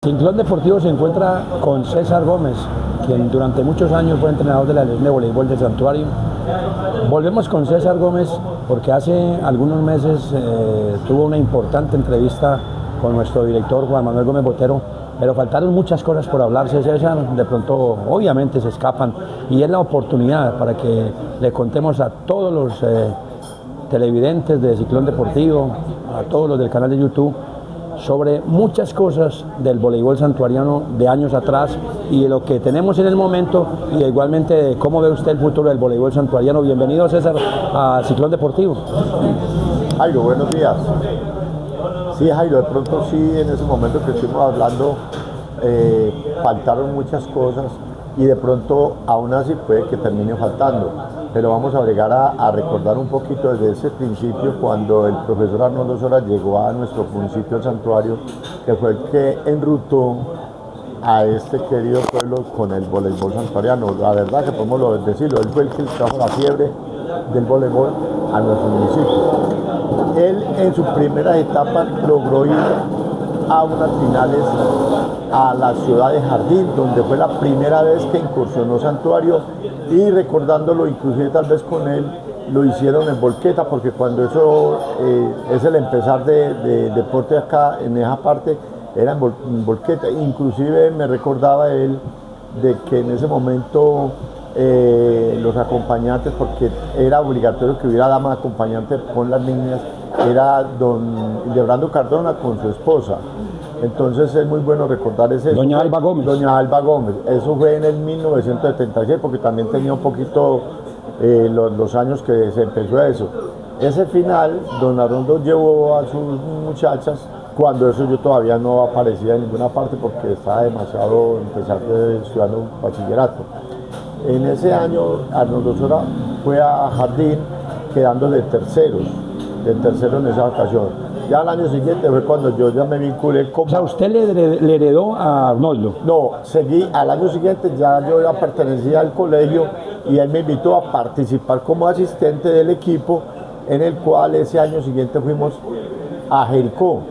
Ciclón Deportivo se encuentra con César Gómez, quien durante muchos años fue entrenador de la Selección de Voleibol del Santuario. Volvemos con César Gómez porque hace algunos meses tuvo una importante entrevista con nuestro director Juan Manuel Gómez Botero, pero faltaron muchas cosas por hablarse, César, de pronto obviamente se escapan y es la oportunidad para que le contemos a todos los televidentes de Ciclón Deportivo, a todos los del canal de YouTube, sobre muchas cosas del voleibol santuariano de años atrás y de lo que tenemos en el momento y igualmente de cómo ve usted el futuro del voleibol santuariano. Bienvenido, César, a Ciclón Deportivo. Jairo, buenos días. Sí, Jairo, de pronto sí, en ese momento que estuvimos hablando faltaron muchas cosas y de pronto aún así puede que termine faltando, pero vamos a llegar a recordar un poquito desde ese principio cuando el profesor Arnoldo Sora llegó a nuestro municipio, el santuario, que fue el que enrutó a este querido pueblo con el voleibol santuariano. La verdad que podemos decirlo, él fue el que trajo la fiebre del voleibol a nuestro municipio. Él en su primera etapa logró ir a unas finales a la ciudad de Jardín, donde fue la primera vez que incursionó Santuario, y recordándolo inclusive tal vez con él, lo hicieron en Volqueta, porque cuando eso es el empezar de deporte acá en esa parte, era en Volqueta. Inclusive me recordaba él de que en ese momento los acompañantes, porque era obligatorio que hubiera dama acompañante con las niñas, era don Hildebrando Cardona con su esposa. Entonces es muy bueno recordar ese. Doña Alba Gómez. Doña Alba Gómez. Eso fue en el 1976, porque también tenía un poquito los años que se empezó eso. Ese final, don Arnoldo llevó a sus muchachas, cuando eso yo todavía no aparecía en ninguna parte porque estaba demasiado estudiando bachillerato. En ese año Arnoldo Sora fue a Jardín quedando de tercero en esa ocasión. Ya al año siguiente fue cuando yo ya me vinculé con... O sea, ¿usted le heredó a Arnoldo? No, seguí, al año siguiente ya yo ya pertenecía al colegio y él me invitó a participar como asistente del equipo, en el cual ese año siguiente fuimos a Jericó,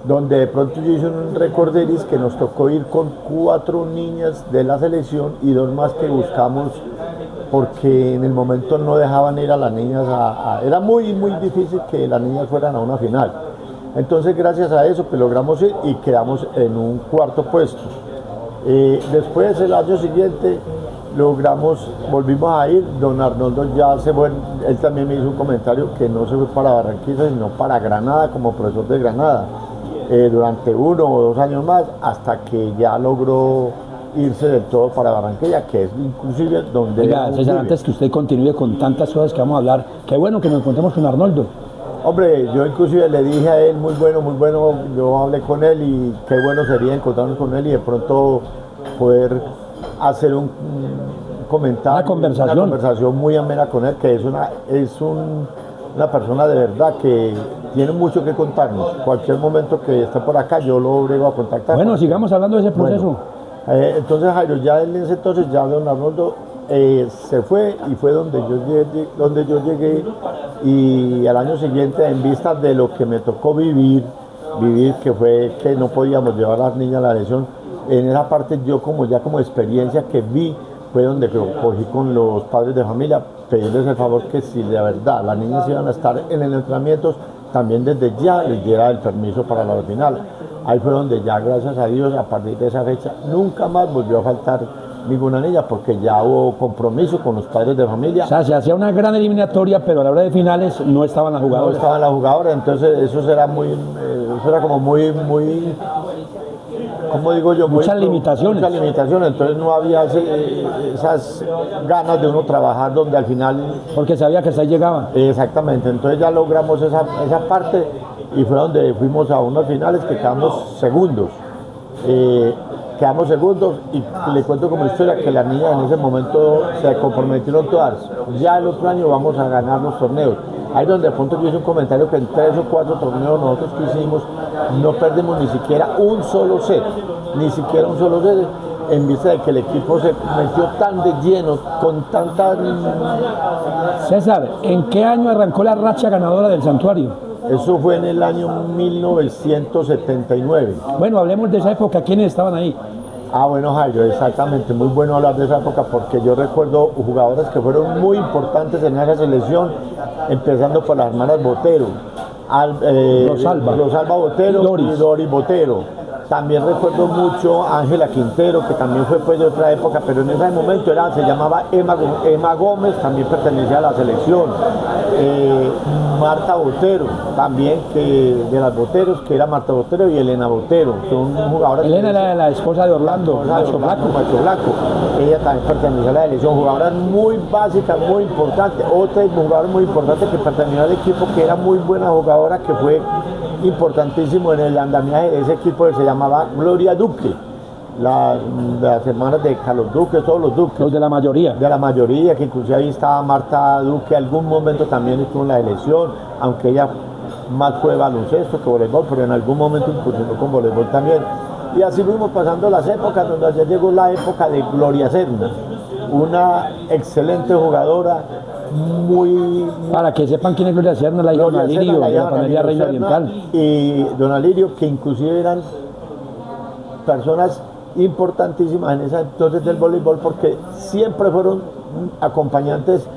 donde de pronto yo hice un recorderis que nos tocó ir con 4 niñas de la selección y 2 más que buscamos porque en el momento no dejaban ir a las niñas era muy difícil que las niñas fueran a una final. Entonces gracias a eso pues logramos ir y quedamos en un 4.º puesto. Después el año siguiente volvimos a ir, don Arnoldo ya se fue, él también me hizo un comentario que no se fue para Barranquilla sino para Granada como profesor de Granada, durante 1 o 2 años más, hasta que ya logró irse del todo para Barranquilla, que es inclusive donde... Oiga, César, antes que usted continúe con tantas cosas que vamos a hablar, qué bueno que nos encontremos con Arnoldo. Hombre, yo inclusive le dije a él, muy bueno, yo hablé con él y qué bueno sería encontrarnos con él y de pronto poder hacer un comentario, una conversación muy amena con él, que es una persona de verdad que tiene mucho que contarnos. Cualquier momento que esté por acá, yo lo obligo a contactar. Bueno, sigamos hablando de ese proceso. Bueno, entonces Jairo, ya en ese entonces ya don Arnoldo se fue y fue donde yo llegué y al año siguiente, en vista de lo que me tocó vivir que fue que no podíamos llevar a las niñas a la lesión, en esa parte yo como experiencia que vi fue donde cogí con los padres de familia, pedirles el favor que si de verdad las niñas iban a estar en el entrenamiento, también desde ya les diera el permiso para la final. Ahí fue donde ya, gracias a Dios, a partir de esa fecha, nunca más volvió a faltar ninguna niña, porque ya hubo compromiso con los padres de familia. O sea, se hacía una gran eliminatoria, pero a la hora de finales no estaban las jugadoras. No estaban las jugadoras, entonces eso era como muy, ¿cómo digo yo? Muchas limitaciones. Muchas limitaciones, entonces no había esas ganas de uno trabajar donde al final... Porque sabía que hasta ahí llegaba. Exactamente, entonces ya logramos esa parte y fue donde fuimos a unos finales que quedamos segundos. Y le cuento como historia que las niñas en ese momento se comprometieron todas. Ya el otro año vamos a ganar los torneos. Ahí donde de pronto yo hice un comentario que en 3 o 4 torneos nosotros que hicimos no perdimos ni siquiera un solo set, en vista de que el equipo se metió tan de lleno, con tanta... César, ¿en qué año arrancó la racha ganadora del Santuario? Eso fue en el año 1979. Bueno, hablemos de esa época, ¿quiénes estaban ahí? Ah, bueno, Jairo, exactamente, muy bueno hablar de esa época porque yo recuerdo jugadores que fueron muy importantes en esa selección, empezando por las hermanas Botero, Rosalba Botero y Doris Botero. También recuerdo mucho a Ángela Quintero, que también fue pues de otra época, pero en ese momento se llamaba Emma Gómez, también pertenecía a la selección. Marta Botero, también que de las Boteros, que era Marta Botero y Elena Botero. Son jugadoras. Elena era la esposa de Orlando, Macho Blanco. Ella también pertenecía a la selección, jugadoras muy básicas, muy importantes. Otra jugadora muy importante que pertenecía al equipo, que era muy buena jugadora, que fue importantísimo en el andamiaje de ese equipo, que se llamaba Gloria Duque, las hermanas de Carlos Duque, todos los Duques. Los de la mayoría. De la mayoría, que inclusive ahí estaba Marta Duque, algún momento también estuvo en la elección, aunque ella más fue baloncesto que voleibol, pero en algún momento incursionó con voleibol también. Y así fuimos pasando las épocas, donde ya llegó la época de Gloria Serna, una excelente jugadora, muy... Para que sepan quién es Gloria Serna, la hija de Don Alirio, de la familia Reina Oriental. Y Don Alirio, que inclusive eran personas importantísimas en ese entonces del voleibol, porque siempre fueron acompañantes,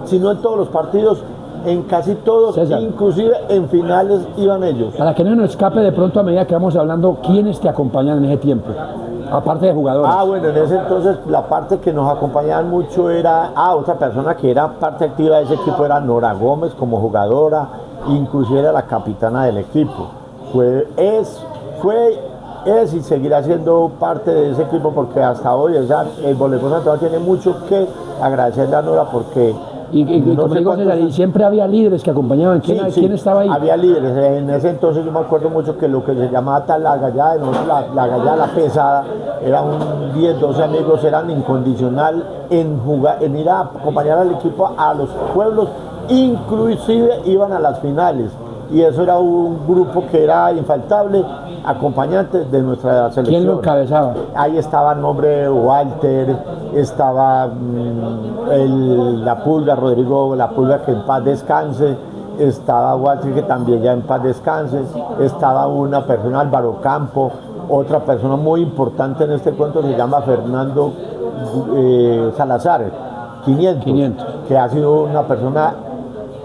si no en todos los partidos, en casi todos, César, inclusive en finales iban ellos. Para que no nos escape de pronto a medida que vamos hablando, ¿quiénes te acompañan en ese tiempo? Aparte de jugadores. Bueno, en ese entonces la parte que nos acompañaban mucho era, otra persona que era parte activa de ese equipo era Nora Gómez como jugadora, inclusive era la capitana del equipo. Es y seguirá siendo parte de ese equipo, porque hasta hoy el voleibol Santo tiene mucho que agradecerle a Nora, porque no como digo, César, y siempre había líderes que acompañaban. ¿Quién estaba ahí? Había líderes. En ese entonces yo me acuerdo mucho que lo que se llamaba la gallada, la gallada, la pesada, eran 10, 12 amigos, eran incondicional en ir a acompañar al equipo a los pueblos, inclusive iban a las finales. Y eso era un grupo que era infaltable, acompañantes de nuestra selección. ¿Quién lo encabezaba? Ahí estaba el nombre Walter, estaba la Pulga, Rodrigo La Pulga, que en paz descanse, estaba Walter, que también ya en paz descanse, estaba una persona, Álvaro Campo, otra persona muy importante en este cuento se llama Fernando Salazar, 500, que ha sido una persona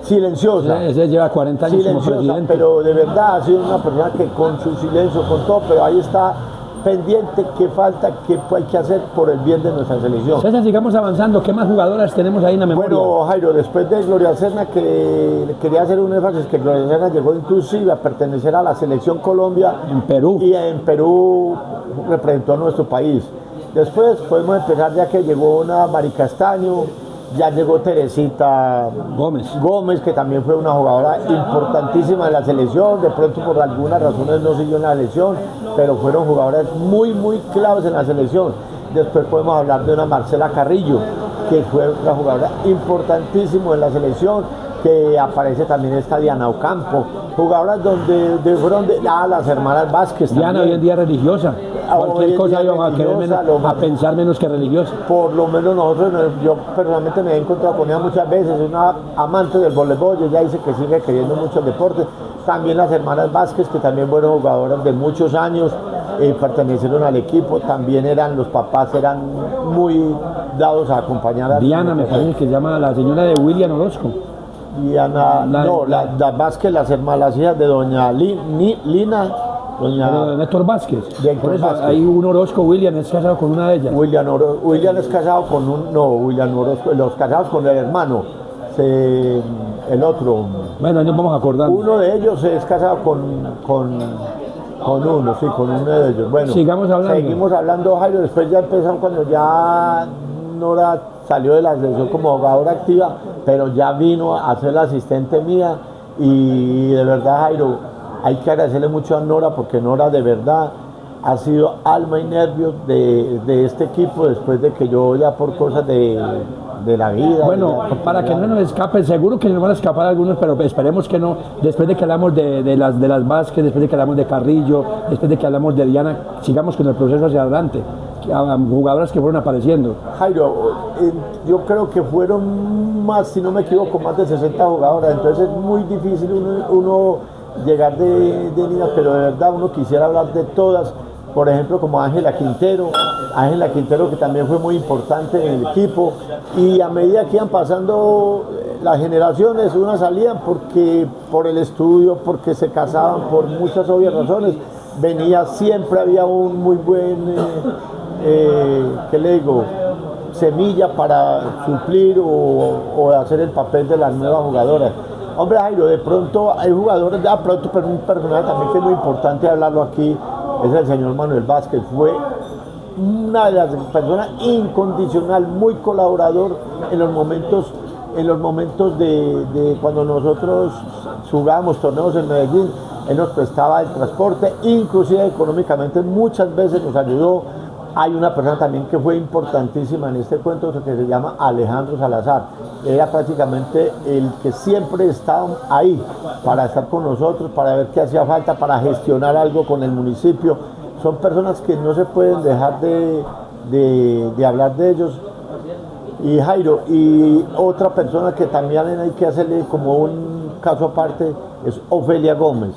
silenciosa. Ese lleva 40 años como presidente. Pero de verdad ha sido una persona que con su silencio, con todo, pero ahí está pendiente, qué falta, qué hay que hacer por el bien de nuestra selección. César, sigamos avanzando. ¿Qué más jugadoras tenemos ahí en la memoria? Bueno, Jairo, después de Gloria Serna, que quería hacer un énfasis, que Gloria Serna llegó inclusive a pertenecer a la selección Colombia. En Perú. Y en Perú representó a nuestro país. Después podemos empezar, ya que llegó una Mari Castaño, ya llegó Teresita Gómez, que también fue una jugadora importantísima en la selección. De pronto por algunas razones no siguió en la selección, pero fueron jugadoras muy, muy claves en la selección. Después podemos hablar de una Marcela Carrillo, que fue una jugadora importantísima en la selección, que aparece también esta Diana Ocampo, jugadoras donde fueron las hermanas Vázquez. Diana hoy en día religiosa. Cualquier cosa íbamos a pensar menos que religiosa. Por lo menos nosotros, yo personalmente me he encontrado con ella muchas veces, una amante del voleibol, ella dice que sigue queriendo mucho el deporte. También las hermanas Vázquez, que también fueron jugadoras de muchos años, pertenecieron al equipo, también los papás eran muy dados a acompañar a Diana, me parece que se llama la señora de William Orozco. Diana, las Vázquez, las hijas de doña Lina. Néstor Vázquez. Por eso Vázquez. Hay un Orozco, William es casado con una de ellas. William es casado con William Orozco, los casados con el hermano, el otro. Bueno, nos vamos acordando. Uno de ellos es casado con uno de ellos. Bueno, seguimos hablando, Jairo. Después ya empezamos cuando ya Nora salió de la selección como jugadora activa, pero ya vino a ser la asistente mía, y de verdad, Jairo, hay que agradecerle mucho a Nora, porque Nora de verdad ha sido alma y nervios de este equipo, después de que yo ya por cosas de la vida. Bueno, para que no nos escapen, seguro que nos van a escapar algunos, pero esperemos que no. Después de que hablamos de las Vázquez, después de que hablamos de Carrillo, después de que hablamos de Diana, sigamos con el proceso hacia adelante. jugadoras que fueron apareciendo. Jairo, yo creo que fueron más, si no me equivoco, más de 60 jugadoras, entonces es muy difícil uno llegar de niñas, pero de verdad uno quisiera hablar de todas, por ejemplo como Ángela Quintero que también fue muy importante en el equipo, y a medida que iban pasando las generaciones, unas salían por el estudio, porque se casaban, por muchas obvias razones, siempre había un muy buen, ¿qué le digo?, semilla para suplir o hacer el papel de las nuevas jugadoras. Hombre, Jairo, de pronto hay jugadores, pero un personaje también que es muy importante hablarlo aquí, es el señor Manuel Vázquez. Fue una de las personas incondicional, muy colaborador en los momentos de cuando nosotros jugábamos torneos en Medellín. Él nos prestaba el transporte, inclusive económicamente muchas veces nos ayudó. Hay una persona también que fue importantísima en este cuento que se llama Alejandro Salazar. Era prácticamente el que siempre estaba ahí para estar con nosotros, para ver qué hacía falta, para gestionar algo con el municipio. Son personas que no se pueden dejar de hablar de ellos. Y Jairo, y otra persona que también hay que hacerle como un caso aparte es Ofelia Gómez.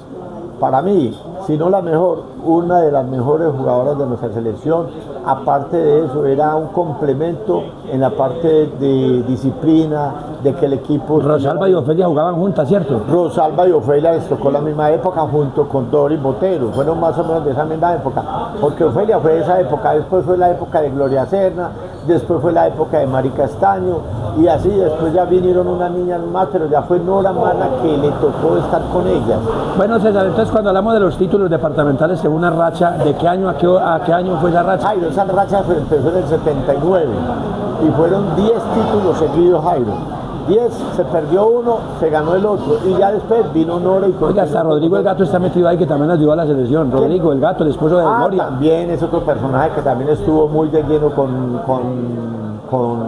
Para mí, si no la mejor, una de las mejores jugadoras de nuestra selección. Aparte de eso, era un complemento en la parte de disciplina, de que el equipo... Rosalba y Ofelia jugaban juntas, ¿cierto? Rosalba y Ofelia les tocó la misma época junto con Doris Botero, fueron más o menos de esa misma época, porque Ofelia fue de esa época, después fue la época de Gloria Serna, después fue la época de Mari Castaño, y así después ya vinieron unas niñas más, pero ya fue Nora Mana que le tocó estar con ellas. Bueno, César, entonces cuando hablamos de los títulos departamentales, según una racha, ¿de qué año a qué año fue esa racha? Jairo, esa racha empezó en el 79 y fueron 10 títulos seguidos, Jairo. 10, se perdió uno, se ganó el otro, y ya después vino Nora y... Oiga, hasta Rodrigo el Gato está metido ahí, que también ayudó a la selección. ¿Quién? Rodrigo el Gato, el esposo de Gloria. También es otro personaje que también estuvo muy de lleno con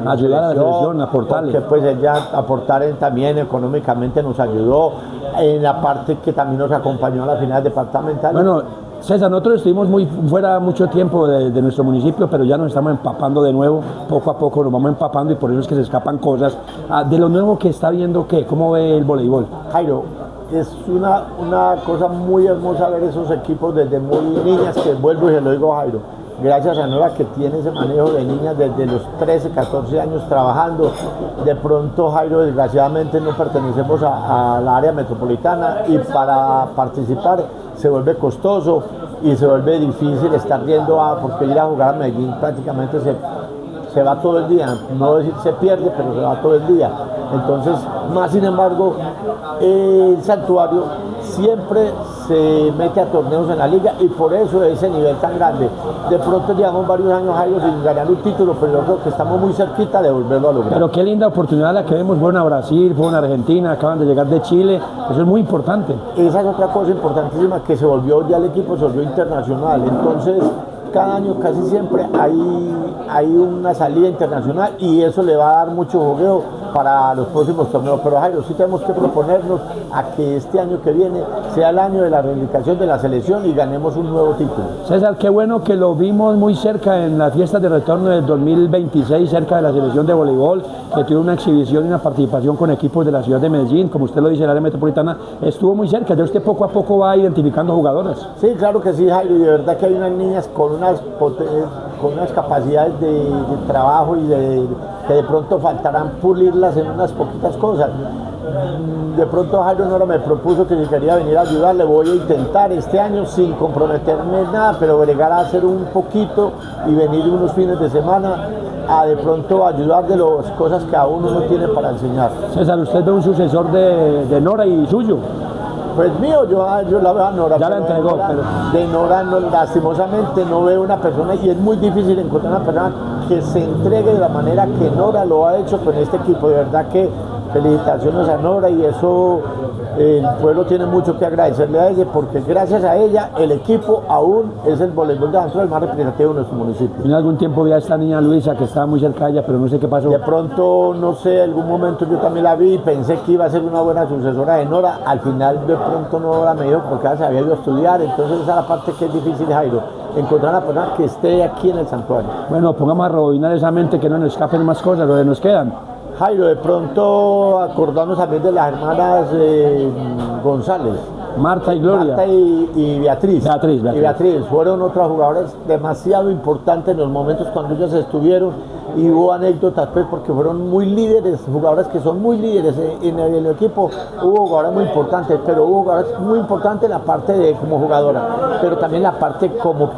ayudar a la selección, aportarle. Porque pues ella aportar también económicamente nos ayudó, en la parte que también nos acompañó a la final departamental. Bueno, César, nosotros estuvimos muy fuera mucho tiempo de nuestro municipio, pero ya nos estamos empapando de nuevo, poco a poco nos vamos empapando, y por eso es que se escapan cosas. De lo nuevo que está viendo, ¿qué? ¿Cómo ve el voleibol? Jairo, es una cosa muy hermosa ver esos equipos desde muy niñas, que vuelvo y se lo digo a Jairo, gracias a Nora que tiene ese manejo de niñas desde los 13, 14 años trabajando. De pronto, Jairo, desgraciadamente no pertenecemos a la área metropolitana, y para participar se vuelve costoso y se vuelve difícil estar yendo porque ir a jugar a Medellín prácticamente se va todo el día, no decir se pierde, pero se va todo el día. Entonces, más sin embargo, el santuario siempre se mete a torneos en la liga, y por eso ese nivel tan grande. De pronto llevamos varios años, Jairo, sin ganar un título, pero yo creo que estamos muy cerquita de volverlo a lograr. Pero qué linda oportunidad la que vemos. Fueron a Brasil, fueron a Argentina, acaban de llegar de Chile, eso es muy importante. Esa es otra cosa importantísima, que se volvió, ya el equipo se volvió internacional. Entonces, cada año casi siempre hay una salida internacional, y eso le va a dar mucho jugueo para los próximos torneos. Pero Jairo, sí tenemos que proponernos a que este año que viene sea el año de la reivindicación de la selección y ganemos un nuevo título. César, qué bueno que lo vimos muy cerca en las fiestas de retorno del 2026, cerca de la selección de voleibol, que tuvo una exhibición y una participación con equipos de la ciudad de Medellín, como usted lo dice, el área metropolitana estuvo muy cerca. Ya usted poco a poco va identificando jugadoras. Sí, claro que sí, Jairo, y de verdad que hay unas niñas con unas capacidades de trabajo, y que de pronto faltarán pulirlas en unas poquitas cosas. De pronto Jairo Nora me propuso que si quería venir a ayudarle, voy a intentar este año sin comprometerme nada, pero agregar a hacer un poquito y venir unos fines de semana a de pronto ayudar de las cosas que a uno no tiene para enseñar. César, usted ve un sucesor de Nora y suyo. Pues mío, yo la veo a Nora. Ya la entregó, pero... De Nora, no, lastimosamente, no veo una persona, y es muy difícil encontrar una persona que se entregue de la manera que Nora lo ha hecho con este equipo. De verdad que felicitaciones a Nora, y eso el pueblo tiene mucho que agradecerle a ella, porque gracias a ella el equipo aún es el voleibol de Antioquia el más representativo de nuestro municipio. En algún tiempo vi a esta niña Luisa que estaba muy cerca de ella, pero no sé qué pasó. De pronto, no sé, algún momento yo también la vi y pensé que iba a ser una buena sucesora de Nora. Al final de pronto no la me dio porque ella se había ido a estudiar, entonces esa es la parte que es difícil, Jairo. encontrar una persona que esté aquí en el santuario. Bueno, pongamos a rebobinar esa mente, que no nos escapen más cosas, lo que nos quedan. Jairo, de pronto acordarnos también de las hermanas González. Marta y Gloria. Marta y Beatriz. Beatriz. Y Beatriz fueron otras jugadoras demasiado importantes en los momentos cuando ellas estuvieron, y hubo anécdotas pues porque fueron muy líderes, jugadoras que son muy líderes en el equipo. Hubo jugadoras muy importantes, pero hubo jugadoras muy importantes en la parte de como jugadora, pero también la parte como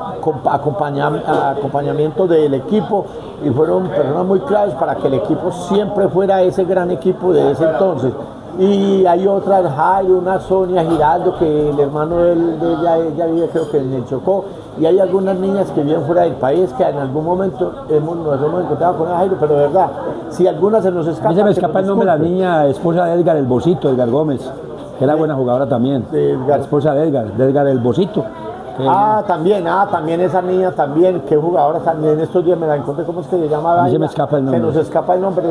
acompañamiento del equipo, y fueron personas muy claves para que el equipo siempre fuera ese gran equipo de ese entonces. Y hay otras, Jairo, una Sonia Giraldo, que el hermano de ella vive creo que en el Chocó, y hay algunas niñas que viven fuera del país que en algún momento nos hemos encontrado con Jairo, pero de verdad, si alguna se nos escapa... A mí se me escapa el nombre de la niña, esposa de Edgar el Bocito, Edgar Gómez, que era buena jugadora también. La esposa de Edgar el Bocito. También esa niña también, qué jugadora también, estos días me la encontré, ¿cómo es que se llama? A mí se me escapa el nombre. Se nos escapa el nombre,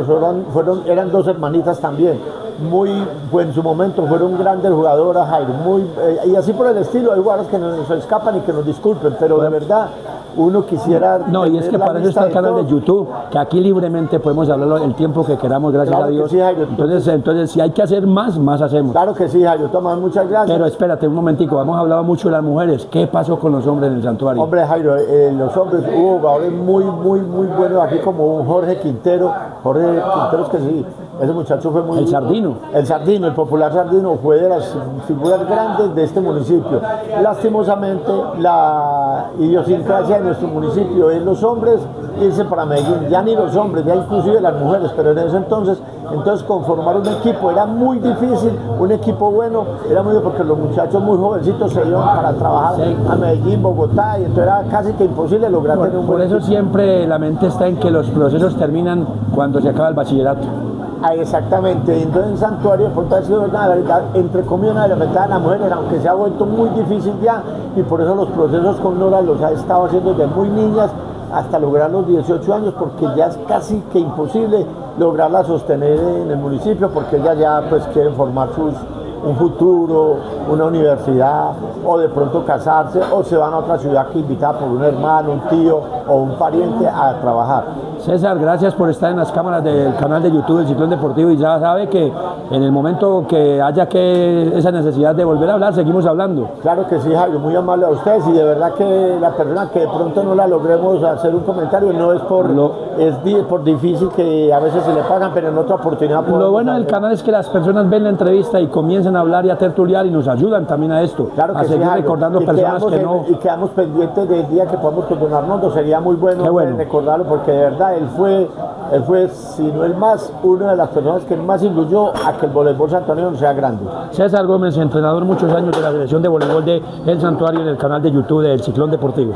pero eran dos hermanitas también, en su momento fueron grandes jugadoras, Jairo, y así por el estilo. Hay jugadoras que nos escapan y que nos disculpen, pero de verdad uno quisiera... No, y es que para eso está el canal de YouTube, que aquí libremente podemos hablarlo el tiempo que queramos, gracias a Dios. Sí, Jairo, entonces, si hay que hacer más hacemos. Claro que sí, Jairo, Tomás, muchas gracias. Pero espérate un momentico, hemos hablado mucho de las mujeres. ¿Qué pasó con los hombres en el santuario? Hombre, Jairo, los hombres, hubo jugadores muy buenos aquí, como un Jorge Quintero es que sí, ese muchacho fue muy... El Sardino. El Sardino, el popular Sardino, fue de las figuras grandes de este municipio. Lastimosamente, la idiosincrasia de nuestro municipio es los hombres irse para Medellín, ya ni los hombres, ya inclusive las mujeres, pero en ese entonces conformar un equipo era muy difícil, un equipo bueno, era muy porque los muchachos muy jovencitos se iban para trabajar a Medellín, Bogotá, y entonces era casi que imposible lograr tener un buen equipo. Por eso equipo. Siempre la mente está en que los procesos terminan cuando se acaba el bachillerato. Exactamente, entonces en Santuario, por todo eso, la verdad, entre comillas, la verdad, las mujeres, aunque se ha vuelto muy difícil ya, y por eso los procesos con Nora los ha estado haciendo desde muy niñas hasta lograr los 18 años, porque ya es casi que imposible lograrla sostener en el municipio, porque ellas ya pues quieren formar un futuro, una universidad, o de pronto casarse, o se van a otra ciudad que invitada por un hermano, un tío o un pariente a trabajar. César, gracias por estar en las cámaras del canal de YouTube del Ciclón Deportivo, y ya sabe que en el momento que haya esa necesidad de volver a hablar, seguimos hablando. Claro que sí, Jairo, muy amable a ustedes, y de verdad que la persona que de pronto no la logremos hacer un comentario no es por difícil, que a veces se le pagan, pero en otra oportunidad lo bueno del canal es que las personas ven la entrevista y comienzan a hablar y a tertuliar y nos ayudan también a esto, claro que a seguir sí, recordando personas que no... Y quedamos pendientes del día que podamos perdonarnos, sería muy bueno, recordarlo, porque de verdad él fue, si no el más, una de las personas que más influyó a que el voleibol santuario sea grande. César Gómez, entrenador muchos años de la selección de voleibol de El Santuario, en el canal de YouTube del Ciclón Deportivo.